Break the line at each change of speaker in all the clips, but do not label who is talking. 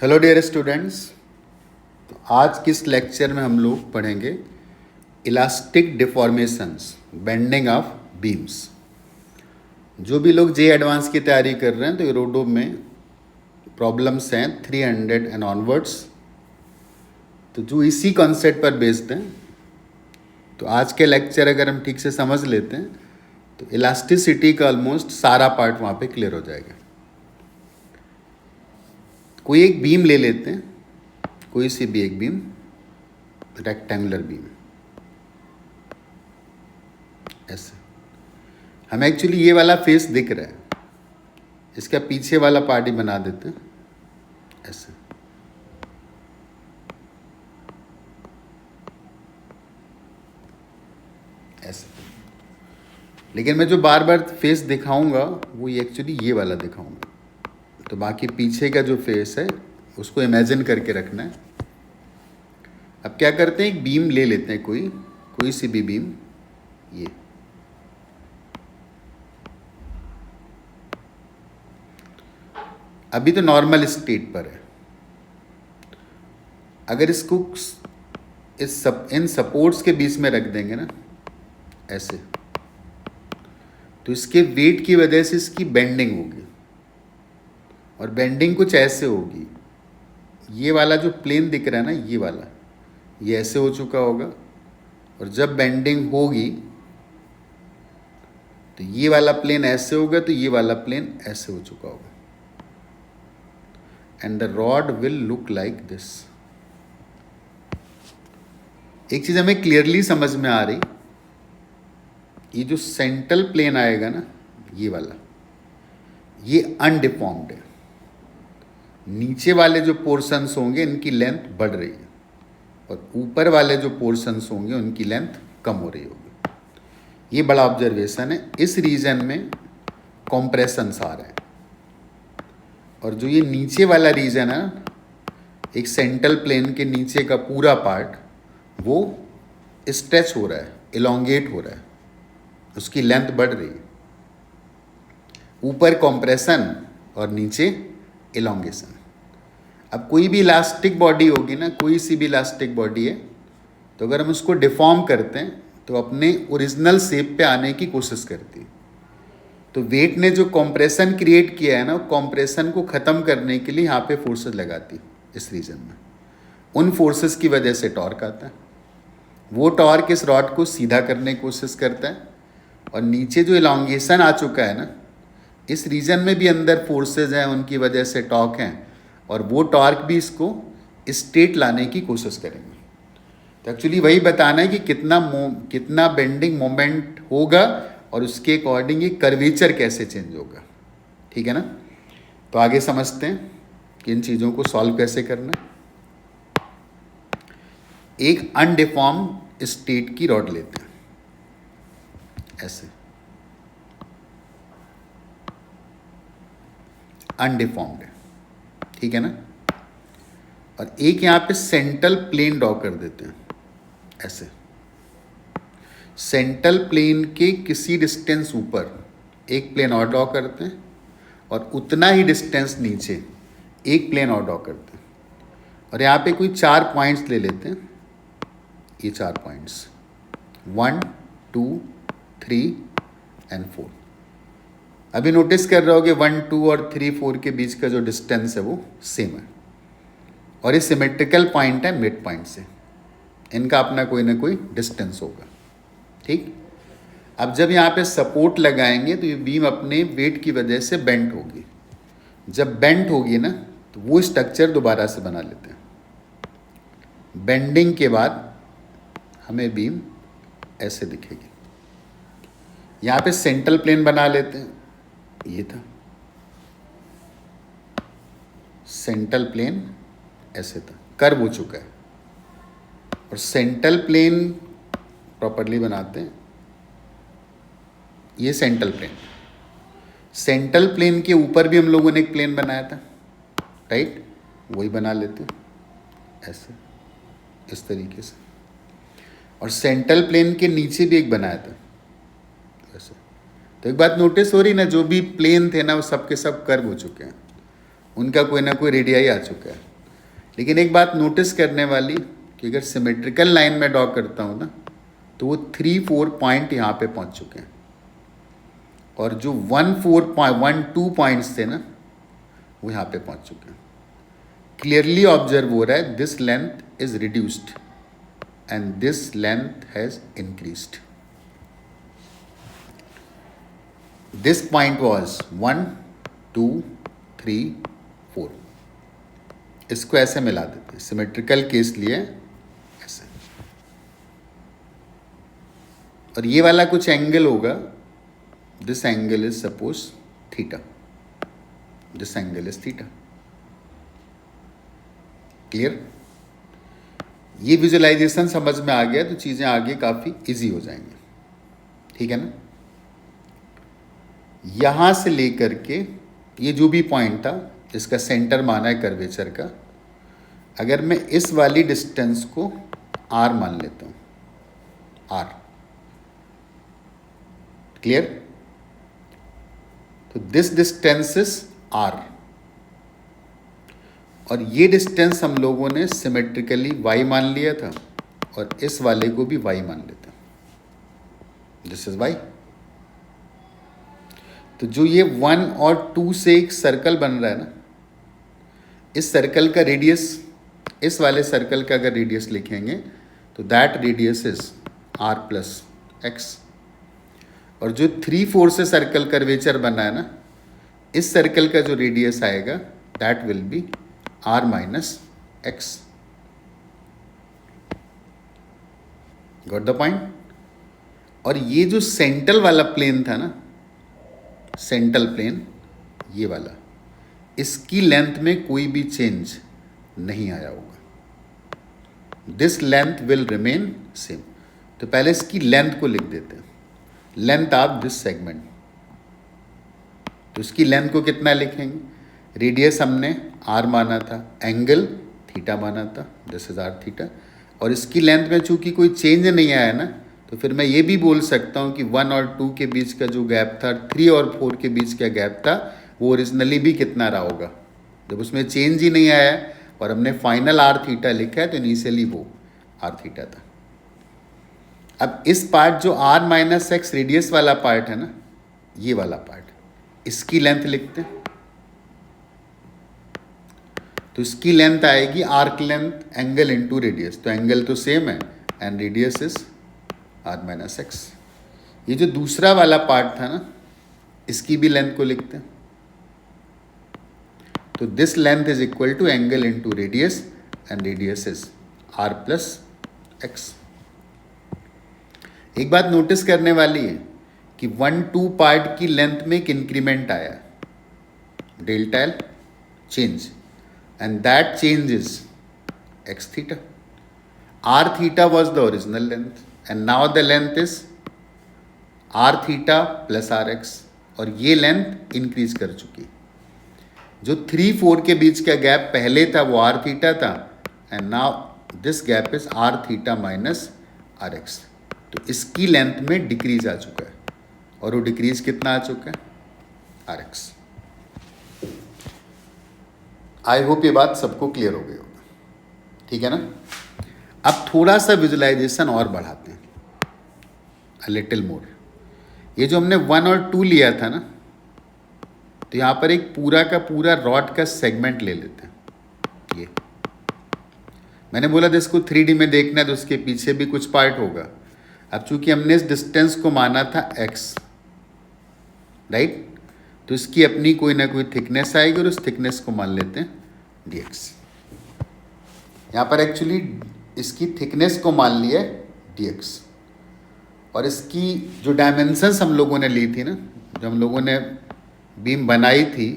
Hello dear students. तो आज किस लेक्चर में हम लोग पढ़ेंगे elastic deformations, bending of beams. जो भी लोग जे एडवांस की तैयारी कर रहे हैं तो यूरोडो में प्रॉब्लम्स हैं 300 एंड ऑनवर्ड्स, तो जो इसी कॉन्सेप्ट पर बेस्ड हैं। तो आज के लेक्चर अगर हम ठीक से समझ लेते हैं तो इलास्टिसिटी का ऑलमोस्ट सारा पार्ट वहाँ पे क्लियर हो जाएगा। कोई एक बीम ले लेते हैं, कोई सी भी एक बीम, रेक्टेंगुलर बीम ऐसे। हमें एक्चुअली ये वाला फेस दिख रहा है, इसका पीछे वाला पार्ट ही बना देते हैं ऐसे। ऐसे लेकिन मैं जो बार बार फेस दिखाऊंगा वो एक्चुअली ये वाला दिखाऊंगा, तो बाकी पीछे का जो फेस है उसको इमेजिन करके रखना है। अब क्या करते हैं, एक बीम ले लेते हैं, कोई सी भी बीम। ये अभी तो नॉर्मल स्टेट पर है। अगर इसको इन सपोर्ट्स के बीच में रख देंगे ना ऐसे, तो इसके वेट की वजह से इसकी बेंडिंग होगी, और बेंडिंग कुछ ऐसे होगी। ये वाला जो प्लेन दिख रहा है ना, ये वाला, ये ऐसे हो चुका होगा, और जब बेंडिंग होगी तो ये वाला प्लेन ऐसे होगा, तो ये वाला प्लेन ऐसे हो चुका होगा, and the rod will look like this. एक चीज हमें क्लियरली समझ में आ रही, ये जो सेंट्रल प्लेन आएगा ना, ये वाला, ये अनडिफॉर्म्ड है। नीचे वाले जो पोर्शंस होंगे इनकी लेंथ बढ़ रही है, और ऊपर वाले जो पोर्शंस होंगे उनकी लेंथ कम हो रही होगी। ये बड़ा ऑब्जर्वेशन है। इस रीजन में कॉम्प्रेशंस आ रहे हैं, और जो ये नीचे वाला रीजन है, एक सेंट्रल प्लेन के नीचे का पूरा पार्ट, वो स्ट्रेच हो रहा है, इलोंगेट हो रहा है, उसकी लेंथ बढ़ रही है। ऊपर कॉम्प्रेशन और नीचे इलोंगेशन। अब कोई भी इलास्टिक बॉडी होगी ना, कोई सी भी इलास्टिक बॉडी है, तो अगर हम उसको डिफॉर्म करते हैं तो अपने ओरिजिनल शेप पे आने की कोशिश करती है। तो वेट ने जो कॉम्प्रेशन क्रिएट किया है ना, कॉम्प्रेशन को ख़त्म करने के लिए यहाँ पे फोर्सेस लगाती इस रीजन में। उन फोर्सेस की वजह से टॉर्क आता है। वो टॉर्क इस रॉड को सीधा करने की कोशिश करता है, और नीचे जो इलांगेशन आ चुका है ना, इस रीजन में भी अंदर फोर्सेज हैं, उनकी वजह से टॉर्क हैं, और वो टॉर्क भी इसको स्ट्रेट लाने की कोशिश करेंगे। तो एक्चुअली वही बताना है कि कितना बेंडिंग मोमेंट होगा, और उसके अकॉर्डिंग ये कर्वेचर कैसे चेंज होगा। ठीक है ना। तो आगे समझते हैं कि इन चीज़ों को सॉल्व कैसे करना है। एक अनडिफॉर्म स्टेट की रॉड लेते हैं ऐसे, अनडिफॉर्म्ड है, ठीक है ना। और एक यहाँ पे सेंट्रल प्लेन ड्रॉ कर देते हैं ऐसे। सेंट्रल प्लेन के किसी डिस्टेंस ऊपर एक प्लेन और ड्रॉ करते हैं, और उतना ही डिस्टेंस नीचे एक प्लेन और ड्रॉ करते हैं। और यहाँ पे कोई 4 पॉइंट्स ले लेते हैं, ये 4 पॉइंट्स 1 2 3 एंड 4। अभी नोटिस कर रहे हो कि 1 2 और 3 4 के बीच का जो डिस्टेंस है वो सेम है, और ये सिमेट्रिकल पॉइंट है मिड पॉइंट से। इनका अपना कोई ना कोई डिस्टेंस होगा, ठीक। अब जब यहाँ पे सपोर्ट लगाएंगे तो ये बीम अपने वेट की वजह से बेंट होगी। जब बेंट होगी ना, तो वो स्ट्रक्चर दोबारा से बना लेते हैं। बेंडिंग के बाद हमें बीम ऐसे दिखेगी। यहाँ पे सेंट्रल प्लेन बना लेते हैं, ये था सेंट्रल प्लेन, ऐसे था, कर्व हो चुका है। और सेंट्रल प्लेन प्रॉपरली बनाते हैं, ये सेंट्रल प्लेन। सेंट्रल प्लेन के ऊपर भी हम लोगों ने एक प्लेन बनाया था, राइट, वही बना लेते हैं ऐसे, इस तरीके से। और सेंट्रल प्लेन के नीचे भी एक बनाया था ऐसे। तो एक बात नोटिस हो रही ना, जो भी प्लेन थे ना वो सब के सब कर्व हो चुके हैं, उनका कोई ना कोई रेडियाई आ चुका है। लेकिन एक बात नोटिस करने वाली कि अगर सिमेट्रिकल लाइन में ड्रॉ करता हूँ ना, तो वो 3-4 पॉइंट यहाँ पे पहुँच चुके हैं, और जो 1-2 पॉइंट्स थे ना, वो यहाँ पे पहुँच चुके हैं। क्लियरली ऑब्जर्व हो रहा है this length is reduced and this length has increased. This point was 1, 2, 3, 4। इसको ऐसे मिला देते हैं, सिमेट्रिकल केस लिए ऐसे, और ये वाला कुछ एंगल होगा, this angle is suppose theta, this angle is theta. Clear? ये विजुअलाइजेशन समझ में आ गया तो चीजें आगे काफी इजी हो जाएंगी। ठीक है ना? यहां से लेकर के ये जो भी पॉइंट था, इसका सेंटर माना है कर्वेचर का, अगर मैं इस वाली डिस्टेंस को r मान लेता हूं, r। क्लियर? तो दिस डिस्टेंस इज r, और ये डिस्टेंस हम लोगों ने सिमेट्रिकली y मान लिया था, और इस वाले को भी y मान लेते हैं, दिस इज y। तो जो ये 1 और 2 से एक सर्कल बन रहा है ना, इस सर्कल का रेडियस, इस वाले सर्कल का अगर रेडियस लिखेंगे तो that radius is r plus x. और जो 3-4 से सर्कल कर्वेचर बना है ना, इस सर्कल का जो रेडियस आएगा that will be r minus x. Got the point? और ये जो सेंट्रल वाला प्लेन था ना, सेंट्रल प्लेन ये वाला, इसकी लेंथ में कोई भी चेंज नहीं आया होगा। This length will remain same. तो पहले इसकी लेंथ को लिख देते हैं, लेंथ ऑफ दिस सेगमेंट। तो इसकी लेंथ को कितना लिखेंगे? रेडियस हमने r माना था, एंगल थीटा माना था, दिस इज r थीटा, और इसकी लेंथ में चूंकि कोई चेंज नहीं आया ना, तो फिर मैं ये भी बोल सकता हूँ कि 1 और 2 के बीच का जो गैप था, 3 और 4 के बीच का गैप था, वो ओरिजिनली भी कितना रहा होगा? जब उसमें चेंज ही नहीं आया और हमने फाइनल r थीटा लिखा है, तो इनिशियली वो r थीटा था। अब इस पार्ट जो r माइनस एक्स रेडियस वाला पार्ट है ना, ये वाला पार्ट, इसकी लेंथ लिखते हैं। तो इसकी लेंथ आएगी arc length angle into radius, तो एंगल तो सेम है and radius is r minus x. ये जो दूसरा वाला पार्ट था ना, इसकी भी लेंथ को लिखते हैं। तो this length is equal to angle into radius and radius is r plus x. एक बात नोटिस करने वाली है कि 1-2 पार्ट की लेंथ में एक इंक्रीमेंट आया, delta L change, and that change is x theta. r theta was the original length and now the length is r theta plus rx, और ये लेंथ इंक्रीज कर चुकी। जो 3-4 के बीच का गैप पहले था वो r थीटा था, and now this gap is r theta minus rx। तो इसकी लेंथ में डिक्रीज आ चुका है, और वो डिक्रीज कितना आ चुका है? rx। आई होप ये बात सबको क्लियर हो गई होगा। ठीक है ना? अब थोड़ा सा विजुलाइजेशन और बढ़ाते हैं, अ लिटिल मोर। ये जो हमने 1 और 2 लिया था ना, तो यहाँ पर एक पूरा का पूरा रॉड का सेगमेंट ले लेते हैं। ये मैंने बोला था इसको 3D में देखना है तो उसके पीछे भी कुछ पार्ट होगा। अब चूंकि हमने इस डिस्टेंस को माना था x, राइट, तो इसकी अपनी कोई ना कोई थिकनेस आएगी और उस थिकनेस को मान लेते हैं dx। यहाँ पर एक्चुअली इसकी थिकनेस को मान लिया dx, और इसकी जो डायमेंशंस हम लोगों ने ली थी ना, जब हम लोगों ने बीम बनाई थी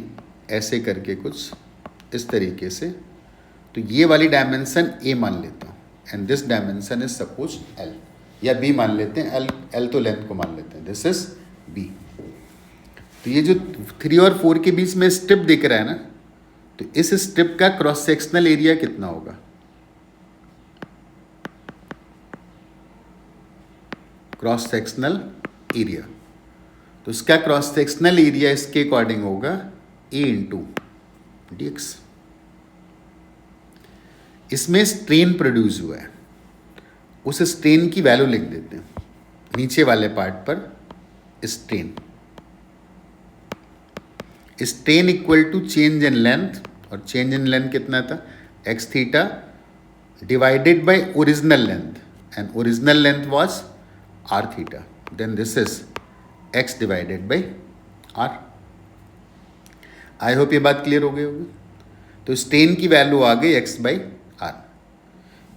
ऐसे करके कुछ इस तरीके से, तो ये वाली डायमेंशन a मान लेता हूँ and this dimension is suppose l, या b मान लेते हैं, l तो लेंथ को मान लेते हैं, दिस इज b। तो ये जो 3 और 4 के बीच में स्ट्रिप दिख रहा है ना, तो इस स्ट्रिप का क्रॉस सेक्शनल एरिया कितना होगा? क्रॉस सेक्शनल एरिया, तो इसका क्रॉस सेक्शनल एरिया इसके अकॉर्डिंग होगा a इंटू dx। इसमें स्ट्रेन प्रोड्यूस हुआ है, उस स्ट्रेन की वैल्यू लिख देते हैं नीचे वाले पार्ट पर। Strain strain equal to change in length, और चेंज इन लेंथ कितना था, x theta divided by original length, and original length was r theta, then this is x divided by r. I hope ये बात clear हो गई होगी। तो strain की वैल्यू आ गई एक्स बाई आर।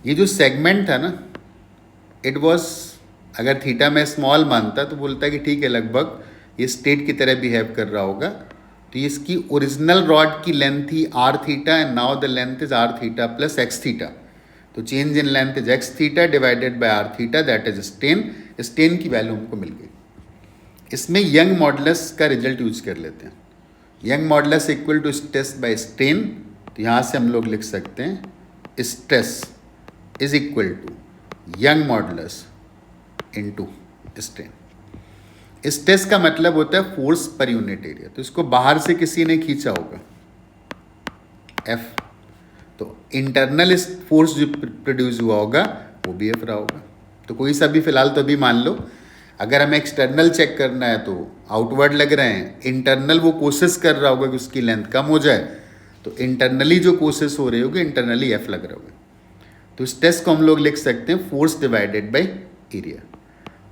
ये जो सेगमेंट था ना, इट वॉज, अगर थीटा में स्मॉल मानता तो बोलता है कि ठीक है लगभग ये स्टेट की तरह बिहेव कर रहा होगा। तो इसकी ओरिजिनल रॉड की लेंथ थी R theta, and now the length is R theta plus X theta. तो change in length is X theta divided by R theta, that is strain. Strain की वैल्यू हमको मिल गई। इसमें यंग मॉडुलस का result use कर लेते हैं। Young modulus equal to stress by strain. तो यहाँ से हम लोग लिख सकते हैं stress is equal to young modulus into strain. Stress का मतलब होता है फोर्स पर यूनिट एरिया। तो इसको बाहर से किसी ने खींचा होगा F, तो इंटरनल फोर्स जो प्रोड्यूस हुआ होगा वो भी F रहा होगा। तो कोई सा भी फिलहाल तो अभी मान लो, अगर हमें एक्सटर्नल चेक करना है तो आउटवर्ड लग रहे हैं, इंटरनल वो कोशिश कर रहा होगा कि उसकी लेंथ कम हो जाए, तो इंटरनली जो कोशिश हो रही होगी इंटरनली F लग रहा होगा। तो स्ट्रेस को हम लोग लिख सकते हैं force divided by area.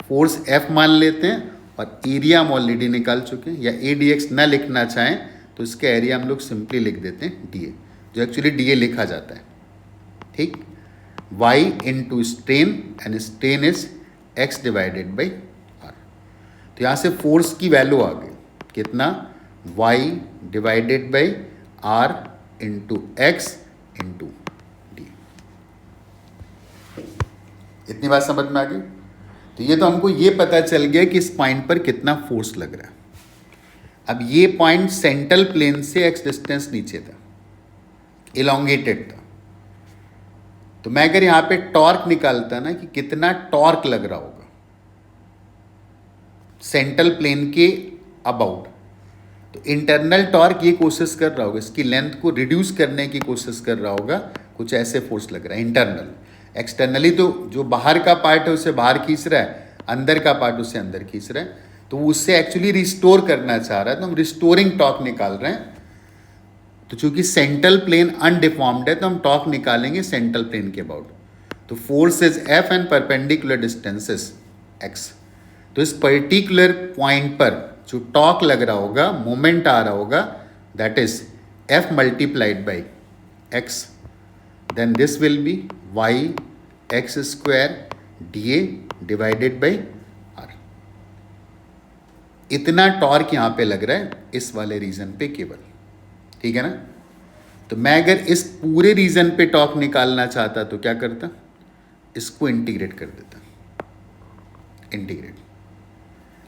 Force F मान लेते हैं और एरिया हम ऑलरेडी निकाल चुके हैं, या ए डी एक्स ना लिखना चाहें तो इसका एरिया हम लोग सिंपली लिख देते हैं डी ए, जो एक्चुअली डी ए लिखा जाता है। ठीक, y into strain, and strain is x divided by r. तो यहाँ से फोर्स की वैल्यू आ गई कितना, y divided by r into x into d. इतनी बात समझ में आ गई। तो ये तो हमको ये पता चल गया कि इस पॉइंट पर कितना फोर्स लग रहा है। अब ये पॉइंट सेंट्रल प्लेन से एक्स डिस्टेंस नीचे था, इलोंगेटेड था। तो मैं अगर यहां पे टॉर्क निकालता ना कि कितना टॉर्क लग रहा होगा सेंट्रल प्लेन के अबाउट, तो इंटरनल टॉर्क ये कोशिश कर रहा होगा, इसकी लेंथ को रिड्यूस करने की कोशिश कर रहा होगा, कुछ ऐसे फोर्स लग रहा है इंटरनल। एक्सटर्नली तो जो बाहर का पार्ट है उसे बाहर खींच रहा है, अंदर का पार्ट उसे अंदर खींच रहा है, तो वो उससे एक्चुअली रिस्टोर करना चाह रहा है। तो हम रिस्टोरिंग टॉर्क निकाल रहे हैं। तो चूंकि सेंट्रल प्लेन अनडिफॉर्म्ड है तो हम टॉर्क निकालेंगे सेंट्रल प्लेन के अबाउट। तो force is F and perpendicular distance is x. तो इस पर्टिकुलर पॉइंट पर जो टॉर्क लग रहा होगा, मोमेंट आ रहा होगा, that is f multiplied by x, then this will be y x square d a divided by r. इतना टॉर्क यहां पे लग रहा है इस वाले रीजन पे केवल, ठीक है ना। तो मैं अगर इस पूरे रीजन पे टॉर्क निकालना चाहता तो क्या करता, इसको इंटीग्रेट कर देता, इंटीग्रेट।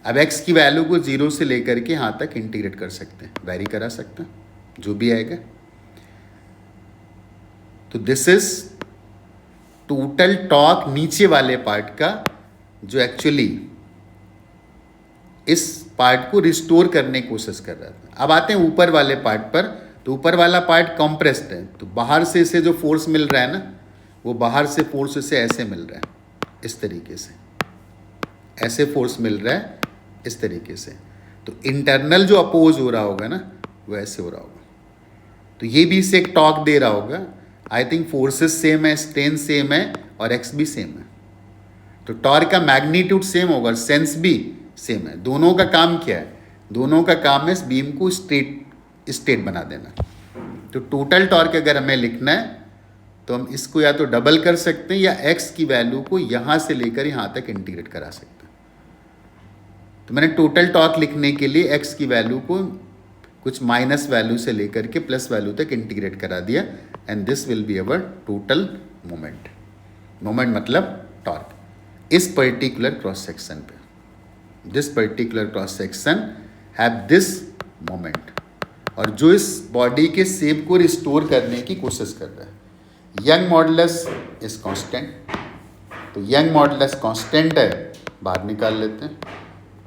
अब x की वैल्यू को 0 से लेकर के यहां तक इंटीग्रेट कर सकते हैं, वेरी करा सकते हैं, जो भी आएगा। तो दिस इज टोटल टॉर्क नीचे वाले पार्ट का, जो एक्चुअली इस पार्ट को रिस्टोर करने की कोशिश कर रहा था। अब आते हैं ऊपर वाले पार्ट पर। तो ऊपर वाला पार्ट कंप्रेस्ड है, तो बाहर से इसे जो फोर्स मिल रहा है ना, वो बाहर से फोर्स इसे ऐसे मिल रहा है, इस तरीके से, ऐसे फोर्स मिल रहा है इस तरीके से। तो इंटरनल जो अपोज हो रहा होगा ना, वो ऐसे हो रहा होगा। तो ये भी इसे एक टॉर्क दे रहा होगा। आई थिंक फोर्सेस सेम है, स्ट्रेन सेम है और एक्स भी सेम है, तो टॉर्क का मैग्नीट्यूड सेम होगा, सेंस भी सेम है। दोनों का काम क्या है, दोनों का काम है इस बीम को स्ट्रेट बना देना। तो टोटल टॉर्क अगर हमें लिखना है तो हम इसको या तो डबल कर सकते हैं या एक्स की वैल्यू को यहाँ से लेकर यहाँ तक इंटीग्रेट करा सकते हैं। तो मैंने टोटल टॉर्क लिखने के लिए एक्स की वैल्यू को कुछ माइनस वैल्यू से लेकर के प्लस वैल्यू तक इंटीग्रेट करा दिया, and this will be our total moment. Moment मतलब टॉर्क इस पर्टिकुलर क्रॉस सेक्शन पे, this particular cross section have this moment, और जो इस बॉडी के शेप को रिस्टोर करने की कोशिश कर रहा है। यंग मॉडुलस इज कांस्टेंट, तो यंग मॉडुलस कांस्टेंट है, बाहर निकाल लेते हैं।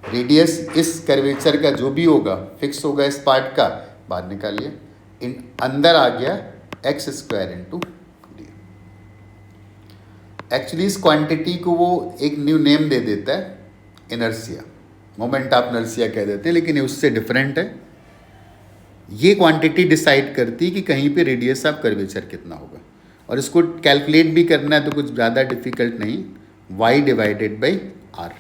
रेडियस इस कर्वेचर का जो भी होगा फिक्स होगा, इस पार्ट का बाहर निकालिए। अंदर आ गया x square into D. Actually इस क्वांटिटी को वो एक न्यू नेम दे देता है, इनर्सिया, मोमेंट ऑफ इनर्सिया कह देते हैं, लेकिन ये उससे डिफरेंट है। ये क्वांटिटी डिसाइड करती है कि कहीं पे रेडियस ऑफ कर्वेचर कितना होगा, और इसको कैलकुलेट भी करना है तो कुछ ज़्यादा डिफिकल्ट नहीं, y divided by r,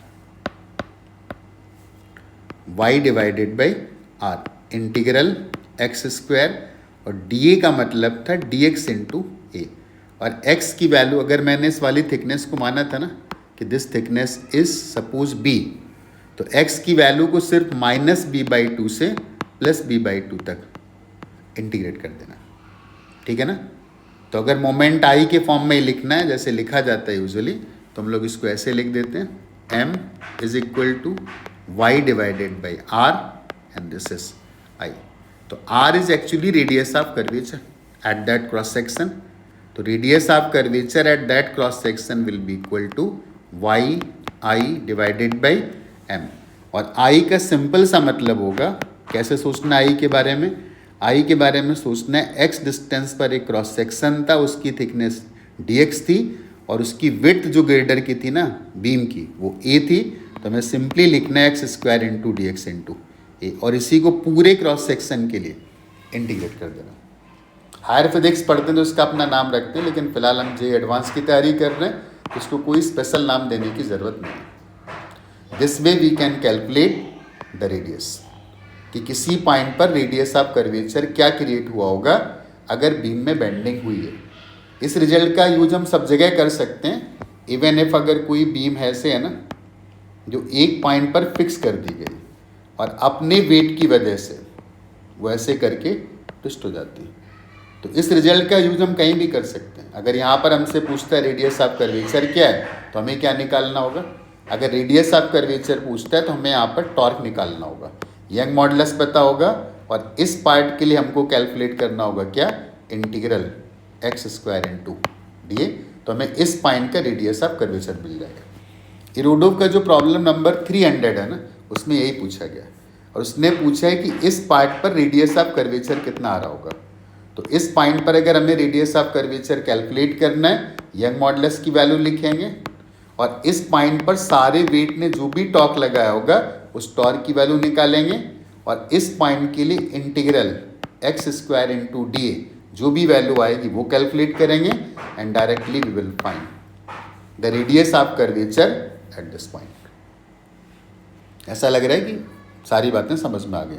y divided by r, integral x square, और dA का मतलब था dx इंटू ए, और x की वैल्यू अगर मैंने इस वाली थिकनेस को माना था ना कि this thickness is suppose b, तो x की वैल्यू को सिर्फ -b/2 से +b/2 तक इंटीग्रेट कर देना, ठीक है ना। तो अगर मोमेंट आई के फॉर्म में लिखना है जैसे लिखा जाता है यूजुअली, तो हम लोग इसको ऐसे लिख देते हैं, m is equal to y divided by r and this is i। तो r is actually radius of curvature at that cross section, तो radius of curvature at that cross section will be equal to y i divided by m, और i का simple सा मतलब होगा, कैसे सोचना i के बारे में, आई के बारे में सोचना है, एक्स डिस्टेंस पर एक क्रॉस सेक्शन था, उसकी थिकनेस dx थी, और उसकी विड्थ जो ग्रेडर की थी ना बीम की वो a थी, तो हमें सिंपली लिखना है X square into D X into A, और इसी को पूरे क्रॉस सेक्शन के लिए इंटीग्रेट कर देना। हायर फिजिक्स पढ़ते हैं तो इसका अपना नाम रखते हैं, लेकिन फिलहाल हम जे एडवांस की तैयारी कर रहे हैं तो इसको कोई स्पेशल नाम देने की ज़रूरत नहीं है। This way we can calculate the radius, कि किसी पॉइंट पर रेडियस ऑफ कर्वेचर क्या क्रिएट हुआ होगा अगर बीम में बेंडिंग हुई है। इस रिजल्ट का यूज हम सब जगह कर सकते हैं, इवन इफ अगर कोई बीम ऐसे है ना जो एक पॉइंट पर फिक्स कर दी गई और अपने वेट की वजह से वो ऐसे करके ट्विस्ट हो जाती है, तो इस रिजल्ट का यूज हम कहीं भी कर सकते हैं। अगर यहाँ पर हमसे पूछता है रेडियस ऑफ कर्वेचर क्या है, तो हमें क्या निकालना होगा, अगर रेडियस ऑफ कर्वेचर पूछता है तो हमें यहाँ पर टॉर्क निकालना होगा, यंग मॉडुलस पता होगा, और इस पार्ट के लिए हमको कैलकुलेट करना होगा क्या, integral x square into d ए, तो हमें इस पॉइंट का रेडियस ऑफ कर्वेचर मिल जाएगा। इरोडोव का जो प्रॉब्लम नंबर 300 है ना, उसमें यही पूछा गया, और उसने पूछा है कि इस पार्ट पर रेडियस ऑफ कर्वेचर कितना आ रहा होगा। तो इस पॉइंट पर अगर हमें रेडियस ऑफ कर्वेचर कैलकुलेट करना है, यंग मॉडुलस की वैल्यू लिखेंगे, और इस पॉइंट पर सारे वेट ने जो भी टॉर्क लगाया होगा उस टॉर्क की वैल्यू निकालेंगे, और इस पॉइंट के लिए integral x square into d a जो भी वैल्यू आएगी वो कैलकुलेट करेंगे, and directly we will find the radius of curvature at this point. ऐसा लग रहा है कि सारी बातें समझ में आ गई।